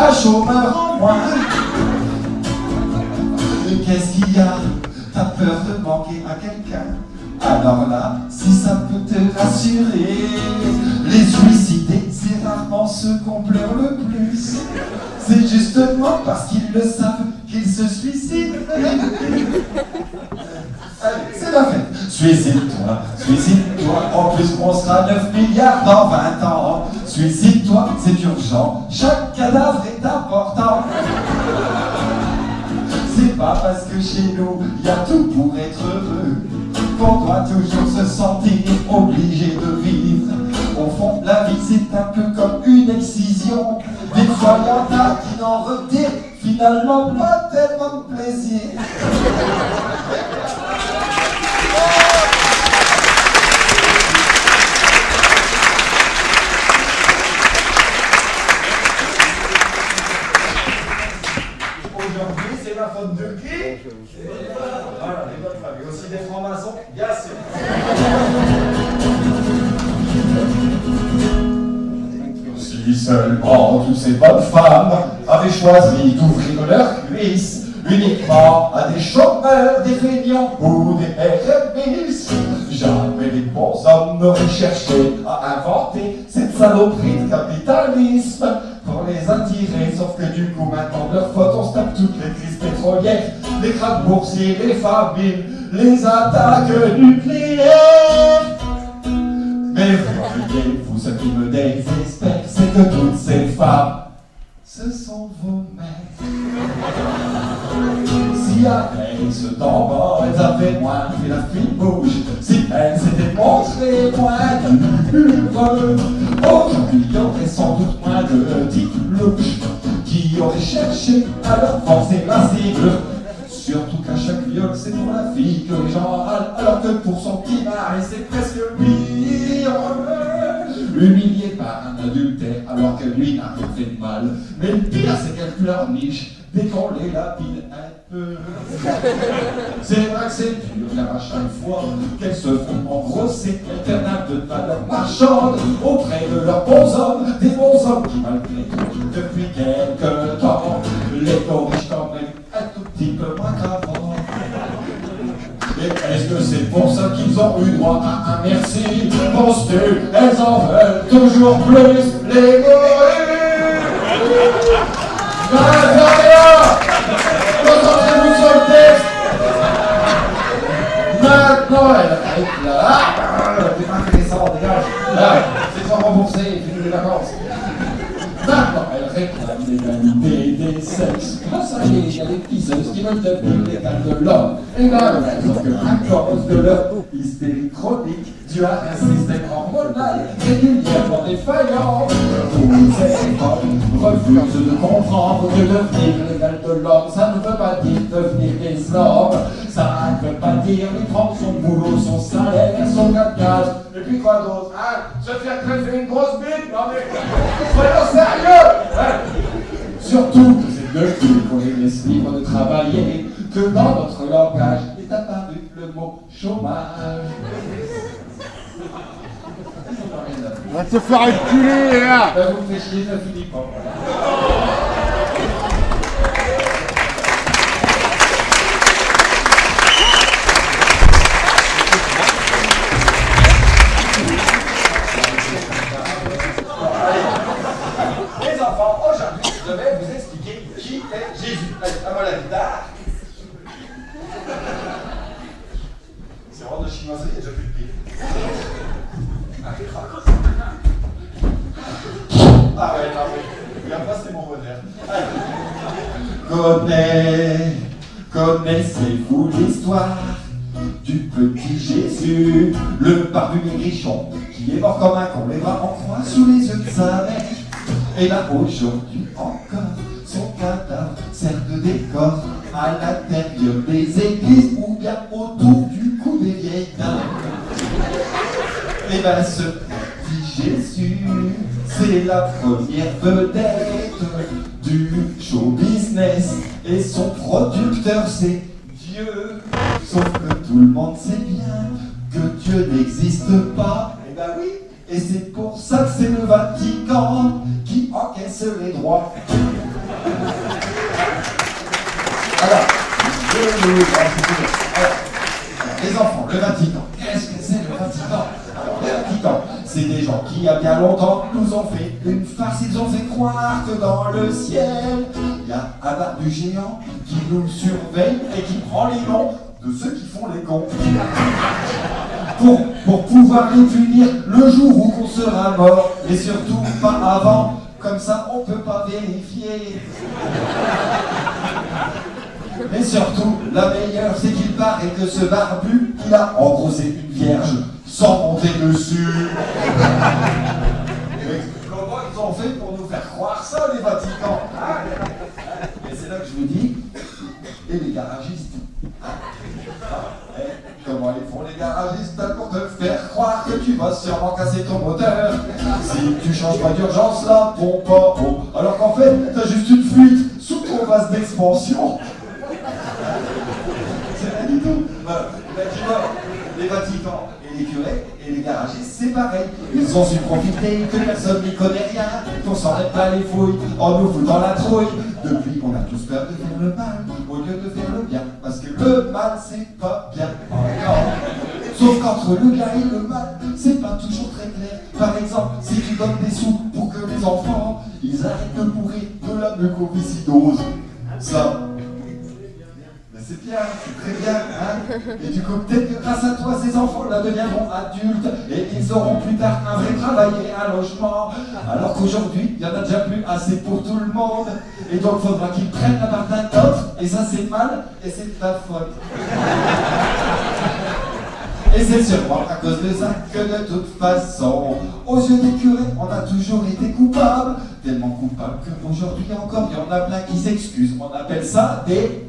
un chômeur en moins. Qu'est-ce qu'il y a? T'as peur de manquer à quelqu'un? Alors là, si ça peut te rassurer, les suicidés, c'est rarement ceux qu'on pleure le plus. C'est justement parce qu'ils le savent qu'ils se suicident. Allez, c'est la fête. Suicide-toi, suicide-toi. En plus, on sera 9 milliards dans 20 ans. Suicide-toi, c'est urgent. Chaque cadavre est important. C'est pas parce que chez nous, y a tout pour être heureux qu'on doit toujours se sentir obligé de vivre. Au fond, la vie, c'est un peu comme une excision. Des fois, y en a qui n'en retirent finalement pas tellement de plaisir. Aujourd'hui, c'est la faute de qui? Voilà, les bonnes familles. Aussi des francs-maçons, bien sûr. Si seulement toutes ces bonnes femmes avaient choisi d'ouvrir leurs cuisses uniquement à des chômeurs, des feignants ou des RMIs, jamais les bons hommes n'auraient cherché à inventer cette saloperie de capitalisme pour les attirer, sauf que du coup maintenant de leur faute on se tape toutes les crises pétrolières, les cracks boursiers, les famines, les attaques nucléaires. Mais voyez-vous, ce qui me désespère, c'est que toutes ces femmes, ce sont vos mères. Si avec ce temps-bas, elles avaient moins fait la fine bouche, si elles s'étaient montrées moins dures, aujourd'hui il y aurait sans doute moins de petites louches qui auraient cherché à leur forcer la cible. Surtout qu'à chaque viol, c'est pour la fille que les gens râlent, alors que pour son petit mari, c'est presque pire. Humilié par un adultère, alors que lui n'a rien fait de mal. Mais le pire, c'est qu'elle pleurniche dès qu'on les lapide un peu. C'est vrai que c'est dur, car à chaque fois qu'elles se font engrosser, elles perdent un peu de valeur marchande auprès de leurs bons hommes, des bons hommes qui, malgré tout, depuis quelques temps, les corrigent quand même un tout petit peu moins qu'avant. Et est-ce que c'est pour ça qu'ils ont eu droit à un merci? Penses-tu, elles en veulent toujours plus, les morues? Concentrez-vous sur le texte. Maintenant, elle arrive là. C'est intéressant, dégage. Là, c'est sans rembourser, fini les vacances. Maintenant, elle réclame l'égalité des sexes. Grâce à elle, il y a des piseuses qui veulent devenir l'égale de l'homme. Égale, sauf que à cause de leur hystérie chronique, due à un système hormonal régulièrement défaillant, tous ces hommes refusent de comprendre que devenir l'égal de l'homme, ça ne veut pas dire devenir des snobs. Ça ne veut pas dire lui prendre son boulot, son salaire, son 4x4. Et puis quoi d'autre, hein? Se faire greffer une grosse bite? Non mais, soyons sérieux, hein? Surtout que c'est depuis qu'on les laisse libres de travailler que dans notre langage est apparu le mot chômage. Va te faire enculer, là! Ben vous me faites chier, ça finit pas. Les enfants, aujourd'hui, je vais vous expliquer qui est Jésus. Allez, à moi la guitare. C'est vraiment de chinoiserie et je fais le pire. Ah ouais, non mais, regarde pas, c'est mon bonheur. Connaissez-vous l'histoire du petit Jésus, le barbu maigrichon, qui est mort comme un con, les bras en croix sous les yeux de sa mère. Et là, aujourd'hui encore, son cadavre sert de décor à l'intérieur des églises ou bien autour du cou des vieilles dames. Et ben ce petit Jésus, c'est la première vedette du show business et son producteur c'est Dieu. Sauf que tout le monde sait bien que Dieu n'existe pas. Et ben oui, et c'est pour ça que c'est le Vatican qui encaisse les droits. Les enfants, le Vatican. Qu'est-ce que c'est le Vatican? Alors, le Vatican, c'est des gens qui, il y a bien longtemps, nous ont fait une farce. Ils ont fait croire que dans le ciel, il y a un barbu géant qui nous surveille et qui prend les noms de ceux qui font les cons. Pour pouvoir les punir le jour où on sera mort, et surtout pas avant, comme ça on peut pas vérifier. Mais surtout, la meilleure, c'est qu'il paraît que ce barbu, il a engrossé une vierge sans monter dessus. Mais comment ils ont fait pour nous faire croire ça, les Vaticans? Et c'est là que je vous dis, et les garagistes? Comment ils font les garagistes pour te faire croire que tu vas sûrement casser ton moteur si tu changes pas d'urgence la pompe à eau, alors qu'en fait t'as juste une fuite sous ton vase d'expansion. C'est rien du tout. Ben, tu vois, les Vaticans et les curés et les garagistes, c'est pareil. Ils ont su profiter que personne n'y connaît rien, qu'on s'en mette pas les fouilles en nous foutant la trouille. Depuis, on a tous peur de faire le mal au lieu de faire le bien, parce que le mal, c'est pas bien. Oh, non. Sauf qu'entre le bien et le mal, c'est pas toujours très clair. Par exemple, si tu donnes des sous pour que les enfants, ils arrêtent de mourir de la mucoviscidose, ça... c'est bien, c'est très bien, hein. Et du coup, peut-être que grâce à toi, ces enfants-là deviendront adultes et ils auront plus tard un vrai travail et un logement. Alors qu'aujourd'hui, il n'y en a déjà plus assez pour tout le monde. Et donc, il faudra qu'ils prennent la part d'un autre. Et ça, c'est mal et c'est de ta faute. Et c'est sûrement à cause de ça que de toute façon, aux yeux des curés, on a toujours été coupables. Tellement coupables qu'aujourd'hui encore, il y en a plein qui s'excusent. On appelle ça des...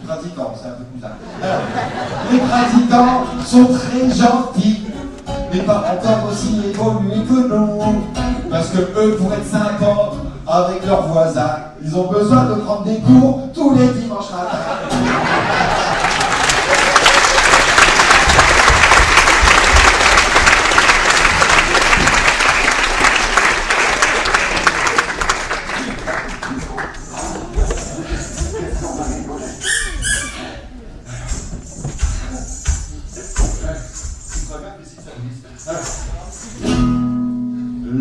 pratiquants, c'est un peu plus tard. Alors, les pratiquants sont très gentils, mais pas encore aussi évolués que nous. Parce que eux, pour être sympas avec leurs voisins, ils ont besoin de prendre des cours tous les dimanches matins.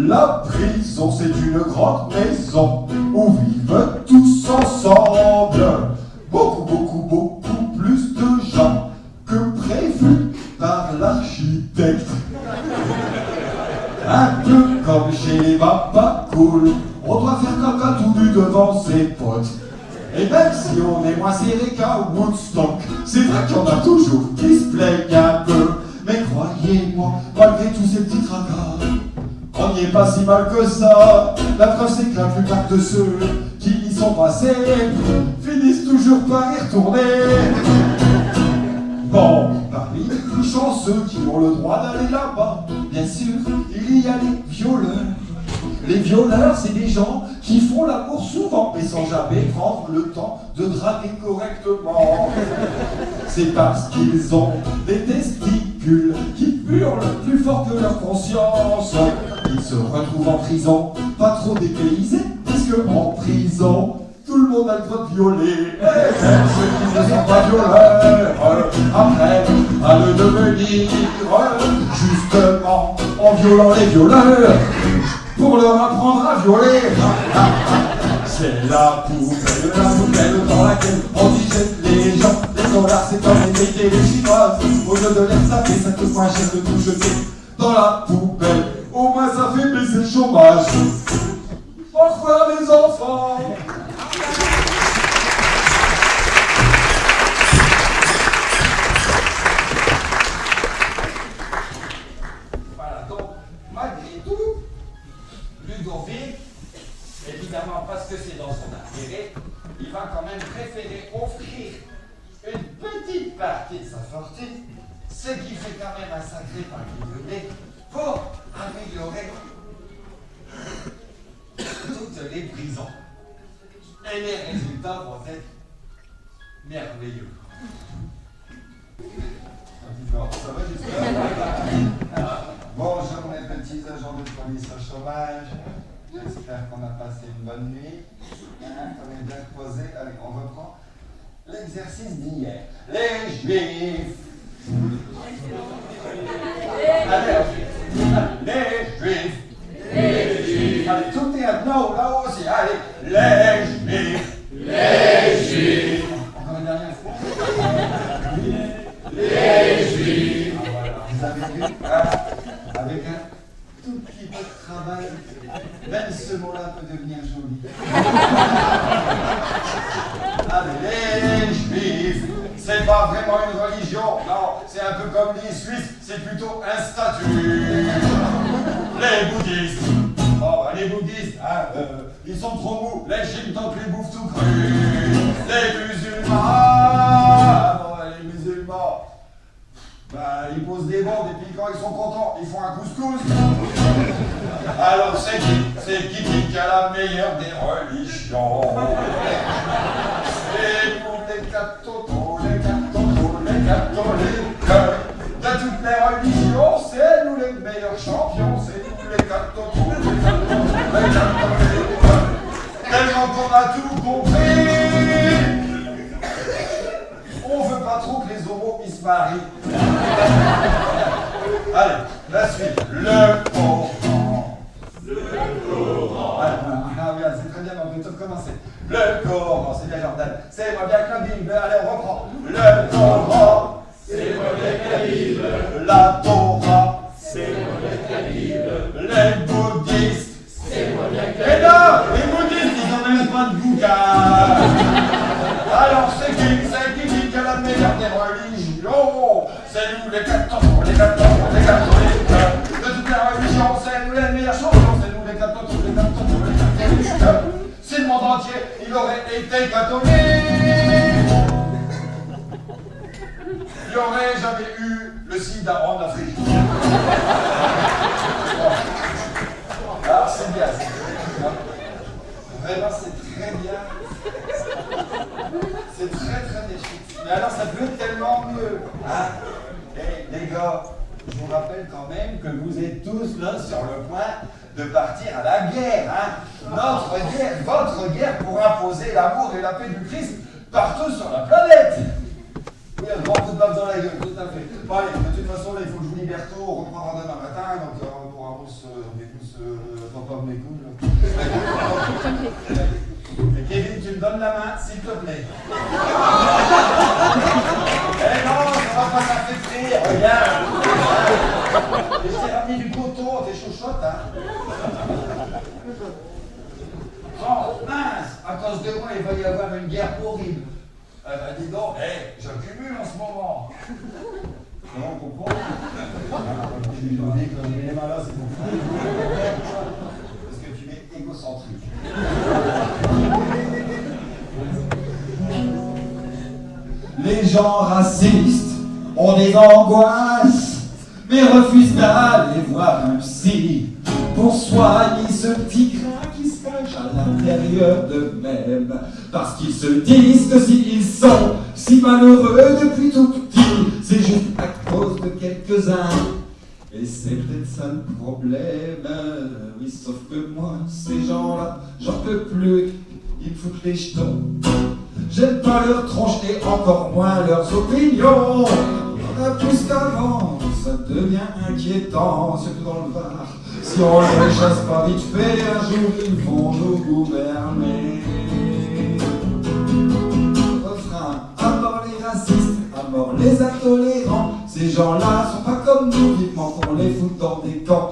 La prison, c'est une grande maison où vivent tous ensemble. Beaucoup, beaucoup, beaucoup plus de gens que prévu par l'architecte. Un peu comme chez les papas cool, on doit faire caca tout nu devant ses potes. Et même si on est moins serré qu'à Woodstock, c'est vrai qu'il y en a toujours qui se plaignent un peu. Mais croyez-moi, malgré tous ces petits tracas, on n'y est pas si mal que ça. La preuve, c'est que la plupart de ceux qui y sont passés finissent toujours par y retourner. Bon, parmi les chanceux qui ont le droit d'aller là-bas, bien sûr, il y a les violeurs. Les violeurs, c'est des gens qui font l'amour souvent, mais sans jamais prendre le temps de draguer correctement. C'est parce qu'ils ont des testicules qui hurlent plus fort que leur conscience. Ils se retrouvent en prison, pas trop dépaysés, parce que en prison, tout le monde a le droit de violer. Et même ceux qui ne sont pas violeurs, après, à le devenir, justement, en violant les violeurs, pour leur apprendre à violer. C'est la poubelle dans laquelle on digère les gens. Les dollars, c'est comme les télés chinoises. Au lieu de les taper, ça coûte moins cher de tout jeter dans la poubelle. Au moins ça fait baisser le chômage. Au revoir les enfants. Voilà, donc malgré tout, Ludovic, évidemment parce que c'est dans son intérêt, il va quand même préférer offrir une petite partie de sa fortune, ce qui fait quand même un sacré paquet pour améliorer toutes les prisons. Et les résultats vont être merveilleux. Ça va, j'espère. Bonjour mes petits agents de police au chômage. J'espère qu'on a passé une bonne nuit. On est bien posé. Allez, on reprend l'exercice d'hier. Les Juifs. Allez, les Juifs. Les Juifs. Allez, tout est à non, là aussi. Allez, les Juifs. Les Juifs. Encore une dernière fois. Les Juifs. Ah, voilà. Vous avez vu, avec un tout petit peu de travail, même ce mot-là peut devenir joli. Allez, les Juifs, c'est pas vraiment une religion, non, c'est un peu comme les Suisses, c'est plutôt un statut. Les bouddhistes, oh, les bouddhistes, ils sont trop mous, les Shintok les bouffent tout cru. Les musulmans, les musulmans, ils posent des bandes et puis quand ils sont contents, ils font un couscous. Alors c'est qui dit qu'il y a la meilleure des religions? C'est nous les catholiques, de toutes les religions, c'est nous les meilleurs champions, c'est nous les catholiques, tellement qu'on a tout compris. On veut pas trop que les homos ils se marient. Allez, la suite. Le Coran. Le Coran. Ah bien, c'est très bien, on peut tout commencer. Le Coran, c'est bien Jordan. C'est moi bien que la Bible. Allez, on reprend. Le Coran. C'est moi bien que la Bible. La Torah. C'est moi bien que la Bible. Les bouddhistes. C'est moi bien que la Bible. Et là, les bouddhistes, ils n'ont même pas de bouquin. Alors, c'est qui dit que la meilleure des religions? C'est nous les catholiques, de toutes les religions, c'est nous les meilleurs champions, c'est nous les catholiques, si le monde entier, il aurait été catholique, il n'y aurait jamais eu le sida en Afrique. Alors c'est bien, vraiment c'est très bien. C'est très très déchirant. Mais alors ça peut être tellement mieux. Hein? Hey, les gars, je vous rappelle quand même que vous êtes tous là sur le point de partir à la guerre. Hein? Notre guerre, votre guerre pour imposer l'amour et la paix du Christ partout sur la planète. Oui, il y a de grands coups de baffe dans la gueule, tout à fait. Bon, allez, de toute façon, là, il faut que je vous libère tôt, on reprendra demain matin, donc on pourra tous papa mes couilles. Et Kevin, tu me donnes la main, s'il te plaît. Eh non, ça va pas s'infecter, regarde. Et je t'ai ramené du coton, t'es chauchotte, hein. Oh, mince, à cause de moi, il va y avoir une guerre horrible. Dis donc, j'accumule en ce moment. Non, on comprend. Je lui dis que je mets les mains là, c'est pour ça. Parce que tu es égocentrique. Les gens racistes ont des angoisses, mais refusent d'aller voir un psy pour soigner ce petit grain qui se cache à l'intérieur d'eux-mêmes. Parce qu'ils se disent que s'ils sont si malheureux depuis tout petit, c'est juste à cause de quelques-uns. Et c'est peut-être ça le problème. Oui, sauf que moi, ces gens-là, j'en peux plus. Ils me foutent les jetons. J'aime pas leur tronche et encore moins leurs opinions. On a plus qu'avant, ça devient inquiétant, surtout dans le Var. Si on les chasse pas vite fait, un jour ils vont nous gouverner. Refrain, à mort les racistes, à mort les intolérants. Ces gens-là sont pas comme nous, vivement qu'on les fout dans des camps.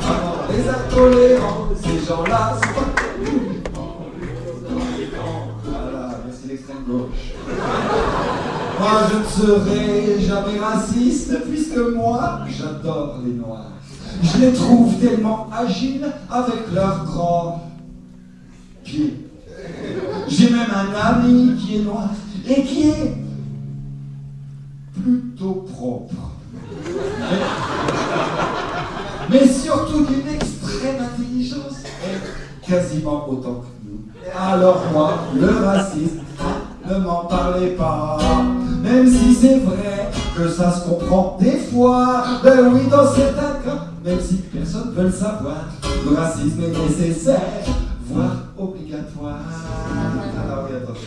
À mort les intolérants, ces gens-là sont pas comme nous. C'est l'extrême gauche. Moi je ne serai jamais raciste puisque moi j'adore les noirs. Je les trouve tellement agiles avec leurs grands pieds. J'ai même un ami qui est noir et qui est plutôt propre. Mais surtout d'une extrême intelligence et quasiment autant que nous. Alors moi, le racisme, ne m'en parlez pas. Même si c'est vrai que ça se comprend des fois. Ben oui, dans certains cas, même si personne ne veut le savoir. Le racisme est nécessaire, voire obligatoire. Ah oui, attendez,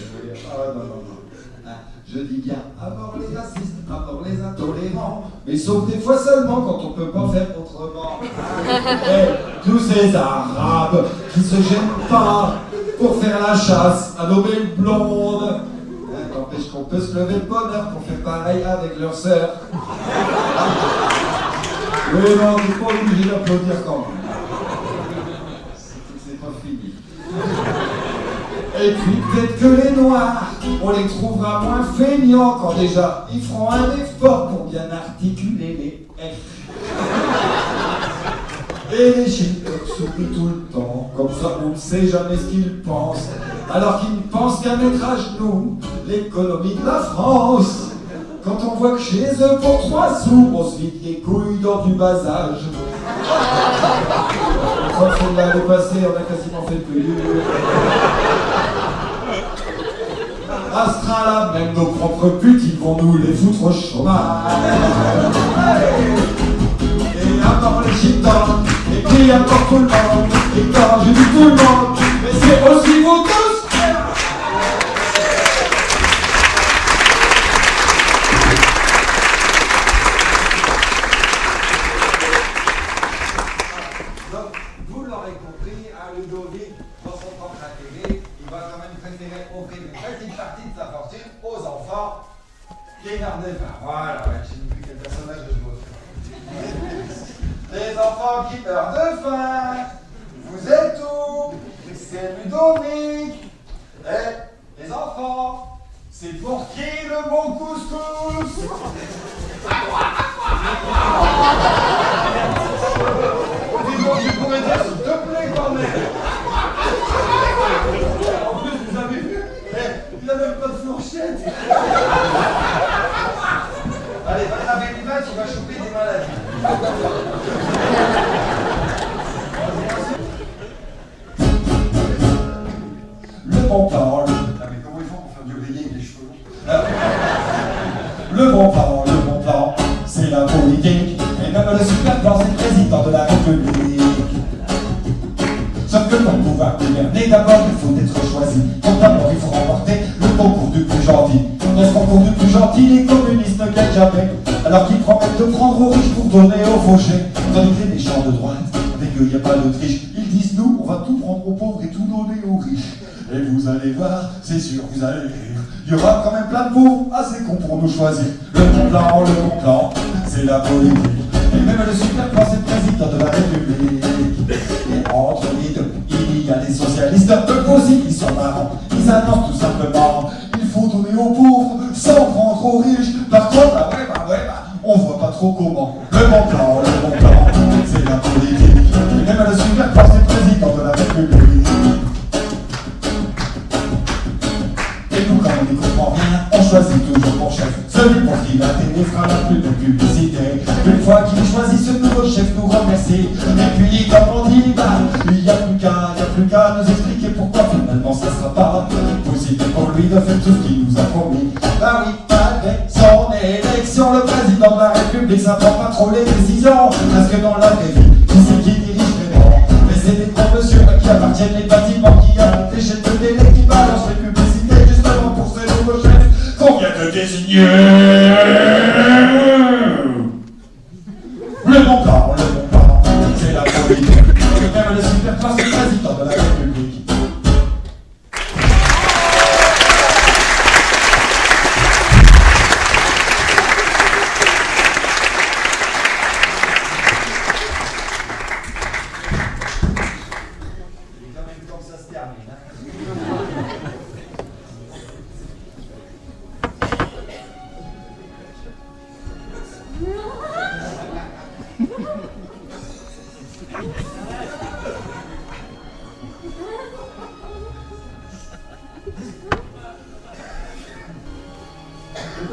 non. Je dis bien à mort les racistes, à mort les intolérants, mais sauf des fois seulement quand on peut pas faire autrement. Et tous ces arabes qui se gênent pas pour faire la chasse à nos belles blondes, n'empêche qu'on peut se lever de bonheur pour faire pareil avec leurs sœurs. Oui, non, t'es pas obligé d'applaudir quand même. C'est pas fini. Et puis peut-être que les noirs, on les trouvera moins feignants quand déjà ils feront un effort pour bien articuler les F. Et les chanteurs sourient tout le temps, comme ça on ne sait jamais ce qu'ils pensent, alors qu'ils ne pensent qu'à mettre à genoux l'économie de la France. Quand on voit que chez eux, pour 3 sous, on se vide les couilles dans du bas âge. Quand on l'a passé, on a quasiment fait le plus. À ce train-là, même nos propres putes, ils vont nous les foutre au chômage. Et à part les gitans, et puis à part tout le monde, et quand je dis tout le monde, mais c'est aussi vous tous. Ludovic, dans son propre intérêt, il va quand même préférer offrir une petite partie de sa fortune aux enfants qui meurent de faim. Voilà, ouais, je ne sais plus quel personnage je dois faire. Les enfants qui meurent de faim, vous êtes où? C'est Ludovic. Eh, les enfants, c'est pour qui le bon couscous? Dis-moi, tu pourrais dire s'il te plaît quand même. En plus, vous avez vu, il n'a même pas de fourchette. Allez, va laver les mains, tu vas choper des maladies. Le bon plan, Ah mais comment ils font pour faire du reggae avec les cheveux? le bon plan, c'est la politique. Et même le super plan, c'est le président de la République. Sauf que pour pouvoir gouverner, d'abord il faut être choisi. Donc d'abord il faut remporter le concours du plus gentil. Dans ce concours du plus gentil, les communistes ne gagnent jamais. Alors qu'ils promettent de prendre aux riches pour donner aux fauchés. Tandis que les méchants de droite, avec eux il n'y a pas de triche, ils disent nous, on va tout prendre aux pauvres et tout donner aux riches. Et vous allez voir, c'est sûr, vous allez rire. Il y aura quand même plein de pauvres, assez cons pour nous choisir. Le bon plan, c'est la politique. Et même le super plan, c'est le président de la République. Et entre les deux, il y a des socialistes, eux aussi, ils sont marrants. Ils annoncent tout simplement, il faut donner aux pauvres sans prendre aux riches. Par contre, on voit pas trop comment. Le bon plan, c'est la politique. Et même le super plan, c'est le président de la République. Et nous, quand on n'y comprend rien, on choisit toujours pour chef celui pour qui la télé fera la plus de publicité. Une fois qu'il choisit ce nouveau chef, nous remercie. Et puis, comme on dit, il n'y a plus qu'à nous expliquer pourquoi finalement ça sera pas possible pour lui de faire tout ce qu'il nous a promis. Bah oui, malgré son élection, le président de la République ça prend pas trop les décisions. Parce que dans la vraie vie, qui c'est qui dirige vraiment? Mais c'est des gros monsieur qui appartiennent les bâtiments, qui a des chaînes de télé, qui balancent les publicités justement pour ce nouveau chef qu'on vient de désigner. Le bon plan, c'est la politique. Et même le super plan, c'est le président de la République.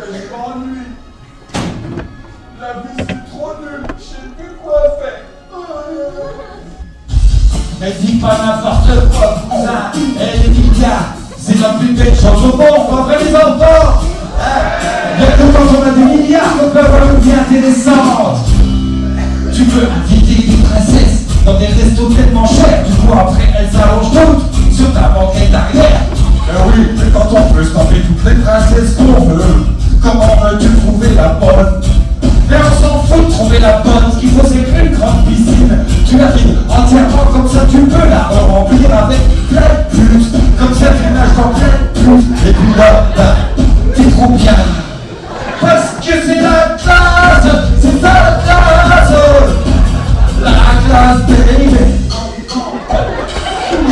Je m'ennuie. La vie c'est trop nul, je sais plus quoi faire. Mais dis pas n'importe quoi, cousin. Et les médias, c'est la plus belle chose au monde, après les enfants. Bien que quand on a des milliards, on peut avoir une vie intéressante. Tu peux inviter des princesses dans des restos tellement chers. Du coup après elles s'allongent toutes sur ta banquette arrière. Oui, mais quand on peut se taper toutes les princesses qu'on veut, comment veux-tu trouver la bonne? Mais on s'en fout de trouver la bonne, ce qu'il faut c'est une grande piscine. Tu la vides entièrement comme ça tu peux la remplir avec plein de putes. Comme ça tu nages dans plein de putes. Et puis là, t'es trop bien. Parce que c'est la classe, c'est la classe. La classe baby.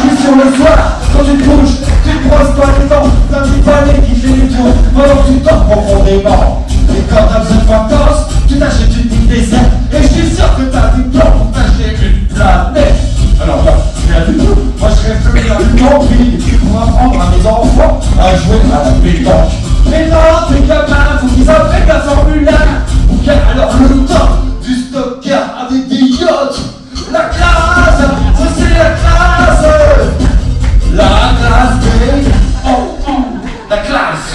Juste sur le soir, quand tu te couches, tu te brosses pas les dents. T'as un petit palais qui fait les tours pendant que tu dors profondément. Et quand t'as besoin de vacances, tu t'achètes une petite dessert. Et je suis sûr que t'as du plan pour t'acheter une planète. Alors là, rien du tout. Moi je serais venu à une camping pour apprendre à mes enfants à jouer à la pétanque. Mais non, tes gamins, faut qu'ils apprennent la Formule 1. Ou bien alors le temps du stockard avec des yachts. La classe, ça c'est la classe. La classe, baby. Oh, oh, la classe.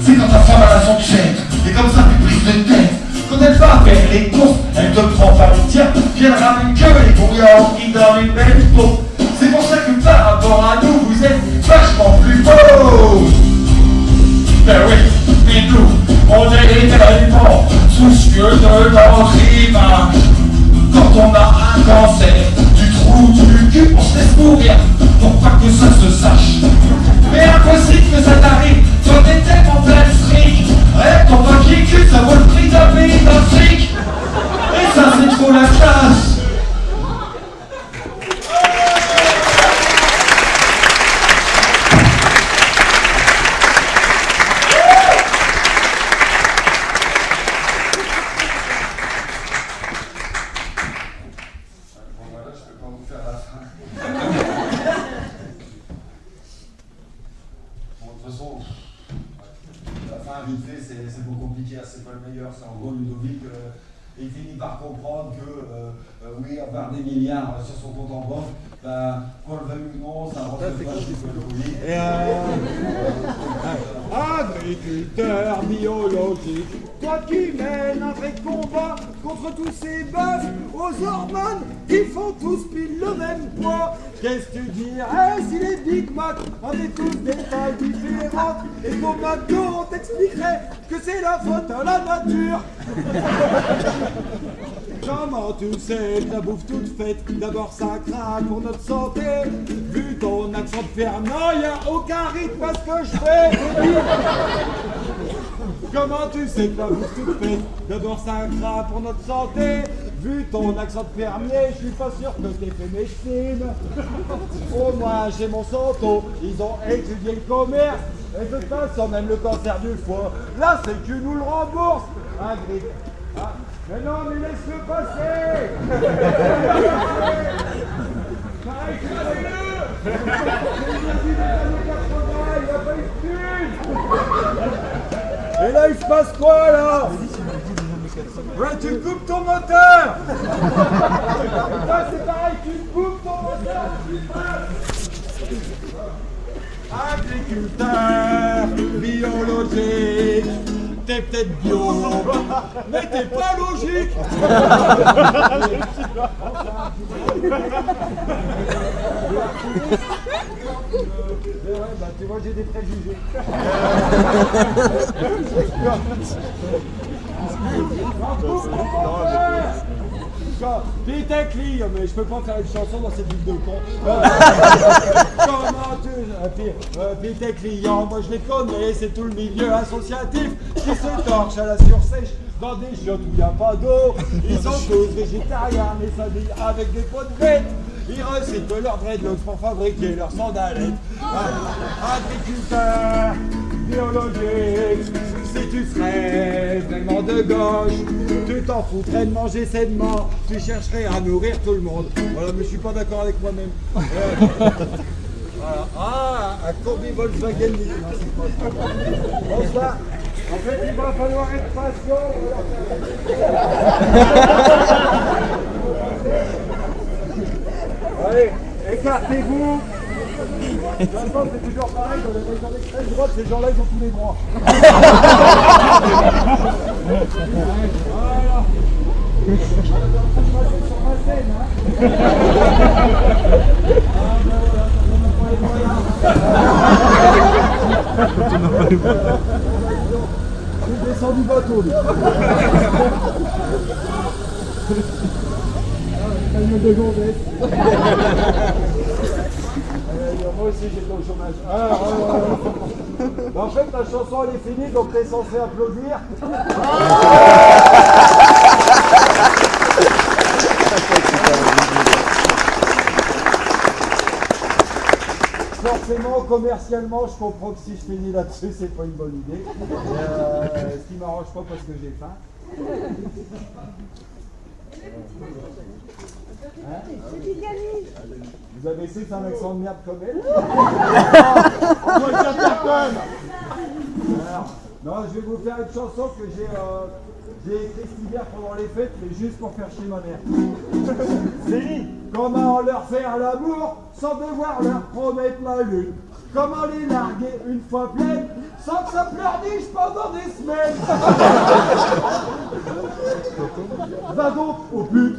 C'est quand ta femme a son chèque. Et comme ça, tu prises de tête. Quand elle va faire les courses, elle te prend par le tien. Puis elle ramène que les brouillards qui donnent une belle peau. C'est pour ça que par rapport à nous, vous êtes vachement plus beaux. Ben oui, mais nous, on est tellement soucieux de notre image. Quand on a un cancer du trou du cul, on se laisse mourir pour pas que ça se sache. Mais impossible que ça t'arrive, toi t'es tellement plein de fric. Ouais, ton papier cul, ça vaut le prix d'un pays d'un fric. Et ça c'est trop la classe. C'est beaucoup compliqué, c'est pas le meilleur. C'est en gros Ludovic, il finit par comprendre que oui, avoir des milliards sur son compte en banque, ben, qu'on le veuille ou non, ça rentre pas chez Ludovic. Agriculteur biologique, toi qui mènes un vrai combat contre tous ces bœufs aux hormones qui font tous pile le même poids. Qu'est-ce que tu dirais si les Big Mac avaient tous des tailles différentes et qu'au McDo on t'expliquerait que c'est la faute à la nature? Comment tu sais que la bouffe toute faite, d'abord ça craint pour notre santé. Vu ton accent de fer, non, y a aucun rythme à ce que je fais. Comment tu sais que la bouffe toute faite, d'abord ça craint pour notre santé. Vu ton accent de fermier, je suis pas sûr que t'aies fait médecine. Au moins chez Monsanto, ils ont étudié le commerce. Et de toute façon, même le cancer du foie, là c'est que tu nous le rembourses. Hein, ah. Mais non, mais laisse-le passer. Et là, il se passe quoi, là? Ouais, tu coupes ton moteur. Là, c'est pareil, tu coupes ton moteur. Agriculteur biologique, t'es peut-être bio, mais t'es pas logique. Ouais, bah tu vois, j'ai des préjugés. Pitecli, mais je peux pas faire une chanson dans cette ville de con. Comment tu... Tes clients, moi je les connais, c'est tout le milieu associatif qui se torche à la sursèche dans des chiottes où il n'y a pas d'eau. Ils sont tous végétariens, mais s'habillent avec des pots de bête. Ils recyclent leurs dreadlocks pour fabriquer leurs sandalettes. Agriculteurs biologiques, si tu serais vraiment de gauche, tu t'en foutrais de manger sainement, tu chercherais à nourrir tout le monde. Voilà, mais je suis pas d'accord avec moi-même. Voilà. Ah, un combi Volkswagen. Bonsoir. En fait, il va falloir être patient. Allez, écartez-vous. De toute façon, c'est toujours pareil, dans les régions d'extrême droite, ces gens-là, ils ont tous les droits. Voilà. Il descend du bateau, lui. Camion de gonzesse. Moi aussi j'étais au chômage. En fait la chanson elle est finie donc t'es censé applaudir. Forcément, commercialement, je comprends que si je finis là-dessus, c'est pas une bonne idée. Ce qui m'arrange pas parce que j'ai faim. Vous avez su que c'est un accent de merde comme elle? Non, je vais vous faire une chanson que j'ai écrite cet hiver pendant les fêtes, mais juste pour faire chier ma mère. Céline, comment leur faire l'amour sans devoir leur promettre la lune? Comment les larguer une fois pleine sans que ça pleurniche pendant des semaines? Va donc au but.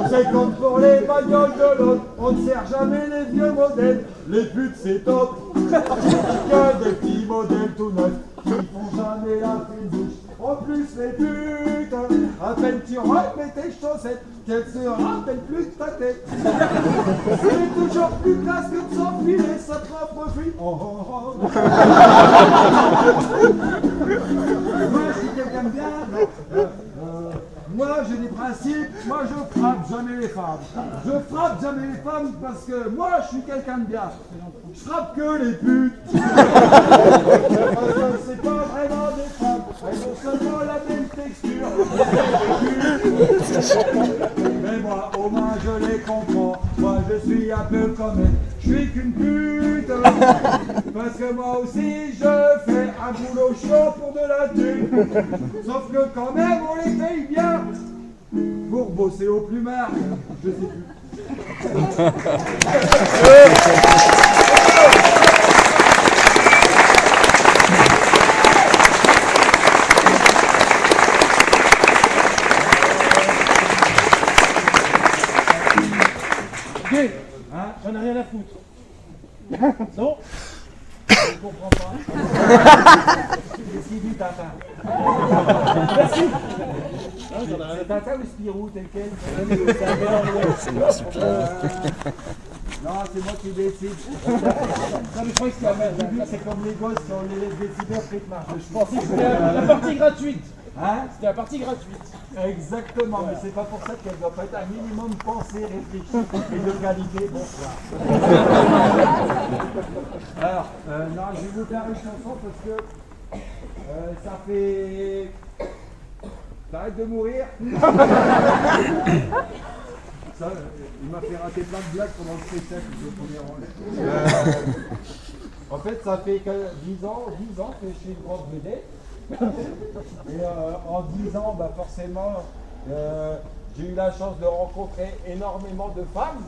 C'est comme pour les bagnoles de l'autre, on ne sert jamais les vieux modèles. Les putes c'est top, que des petits modèles tout neufs qui font jamais la fine bouche. En plus les putes, à peine tu remets tes chaussettes, qu'elles se rappellent plus de ta tête. C'est toujours plus classe que de s'enfiler sa propre fille. Oh, oh, oh. Moi je suis quelqu'un de bien. Moi j'ai des principes, moi je frappe jamais les femmes. Je frappe jamais les femmes parce que moi je suis quelqu'un de bien. Je frappe que les putes. Parce que c'est pas vraiment des femmes, elles ont seulement la même texture. Mais moi au moins je les comprends, moi je suis un peu comme elle. Je suis qu'une pute. Parce que moi aussi je fais un boulot chaud pour de la thune. Sauf que quand même on les paye bien. Pour bosser au plumard, je sais plus. Hein, j'en ai rien à foutre. Non? Je comprends pas. Qu'est-ce qu'il dit, Tintin? Merci. C'est Tintin ou Spirou, tel quel? Non, c'est moi qui décide. Non, mais je crois que c'est comme les gosses, quand on les laisse décider, après ils marchent. Je pensais que c'était la partie gratuite. Hein? C'était la partie gratuite. Exactement, voilà. Mais c'est pas pour ça qu'elle doit pas être un minimum pensée, réfléchie et de qualité. Bonsoir. Alors, non, je vais vous faire une chanson parce que ça fait... T'arrêtes de mourir. Ça, il m'a fait rater plein de blagues pendant le spectacle, le premier rôle. En fait, ça fait 10 ans que je suis une grande vedette. Et en 10 ans, bah forcément, j'ai eu la chance de rencontrer énormément de femmes.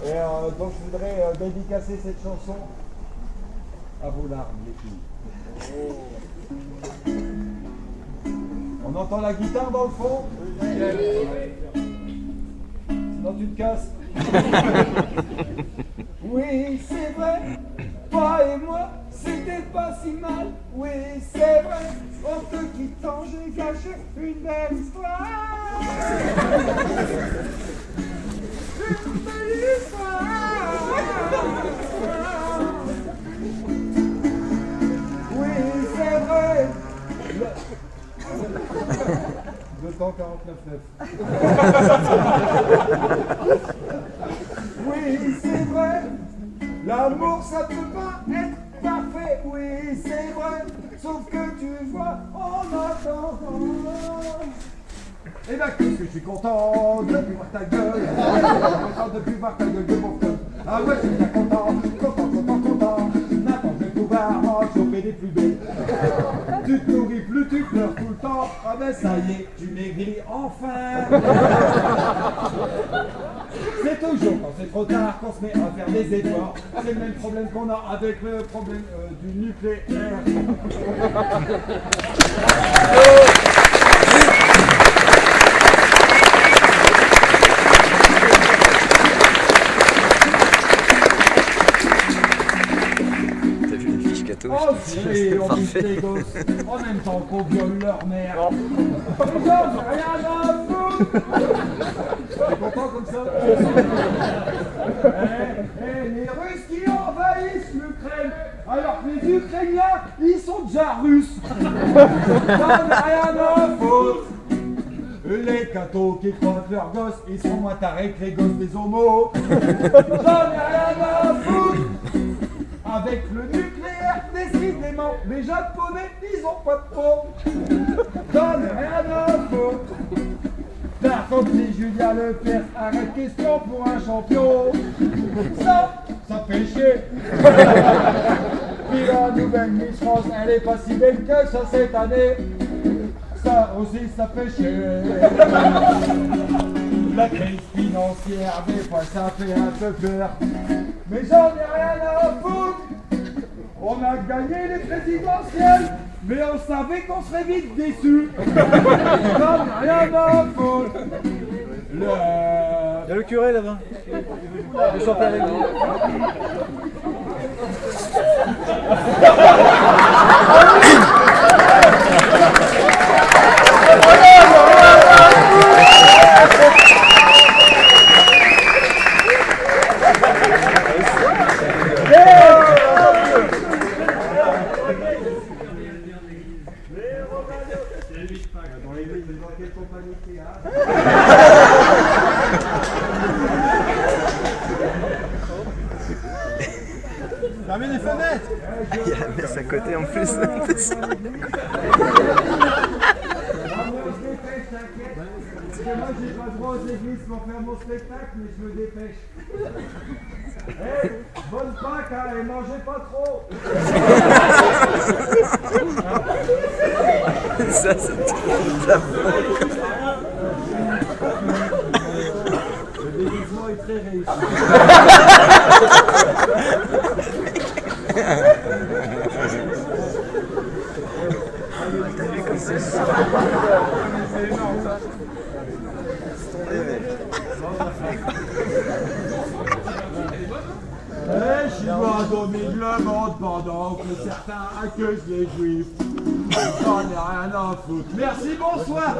Et donc je voudrais dédicacer cette chanson à vos larmes, les filles. On entend la guitare dans le fond? Sinon tu te casses. Oui, c'est vrai, toi et moi, c'était pas si mal. Oui, c'est vrai, en te quittant, j'ai gâché une belle histoire. Une belle histoire. Oui, c'est vrai. Le temps 49,9. Oui, c'est vrai, l'amour ça peut pas être parfait. Oui, c'est vrai, sauf que tu vois, en attendant. Eh ben, qu'est-ce que je suis content de plus voir ta gueule. Content de plus voir ta gueule de mon cœur. Ah ouais, je suis bien content. Maintenant, je vais pouvoir en choper des plus belles. Tu te nourris plus, tu pleures tout le temps. Ah ben, ça y est, tu maigris enfin. C'est toujours quand c'est trop tard qu'on se met à faire des efforts. C'est le même problème qu'on a avec le problème du nucléaire. Et on bute les gosses en même temps qu'on viole leur mère. Les gens, rien à foutre. T'es content comme ça? Les Russes qui envahissent l'Ukraine, alors que les Ukrainiens, ils sont déjà russes. J'en ai rien à foutre. Les cathos qui croient leurs gosses, ils sont moins tarés que les gosses des homos. J'en ai rien à foutre. Avec le nucléaire, décidément, les Japonais, ils ont pas de peau. J'en ai rien à foutre. T'as compris, Julien Lepers, arrête question pour un champion. Ça fait chier. Puis la nouvelle Miss France, elle est pas si belle que ça cette année. Ça aussi, ça fait chier. La crise financière, des fois, ça fait un peu peur. Mais j'en ai rien à foutre. On a gagné les présidentielles, mais on savait qu'on serait vite déçus. J'en ai rien à foutre. Il y a le curé là-bas. Je vais chanter avec vous. Fermez les fenêtres. Il y a la messe à côté en plus. C'est ça. Moi j'ai pas droit aux églises pour faire mon spectacle, mais je me dépêche. Hey, bonne Pâques, hein, et mangez pas trop. Ça c'est ça. Le déguisement est très réussi. T'as vu comme c'est Les Chinois dominent le monde pendant que certains accusent les Juifs. J'en ai rien à foutre. Merci, bonsoir.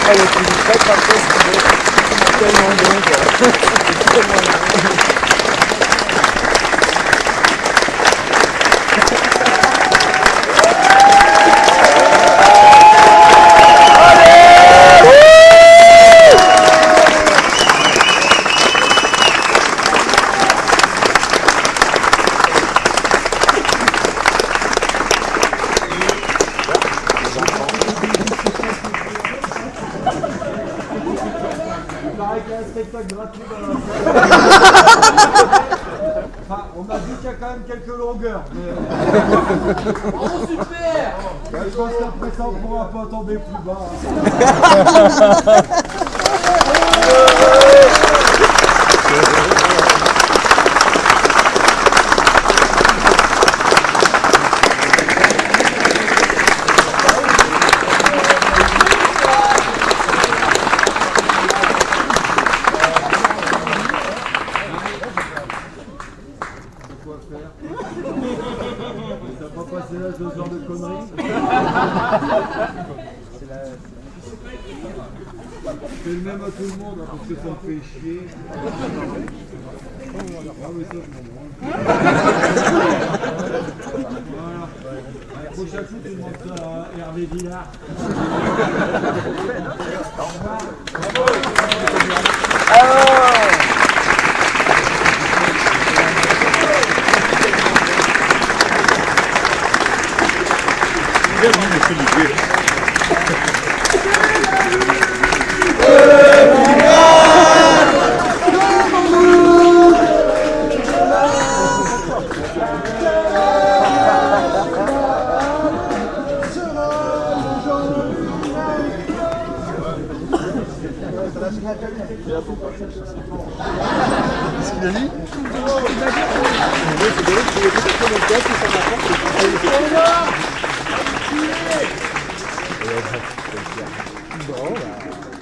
Elle est une très princesse qui est tellement dingue. Il paraît qu'il y a un spectacle gratuit dans la salle. Enfin, on m'a dit qu'il y a quand même quelques longueurs. Mais... Oh super! Je pense qu'après ça, on pourra pas tomber plus bas. T'as pas passé là ce genre de conneries? C'est le même à tout le monde, hein, parce que ça me fait chier. Ah oui, ça je m'en branle. Voilà. Allez, prochain coup, tu demandes ça à Hervé Villard. Au revoir. Ce qu'il a dit? Bon, bah...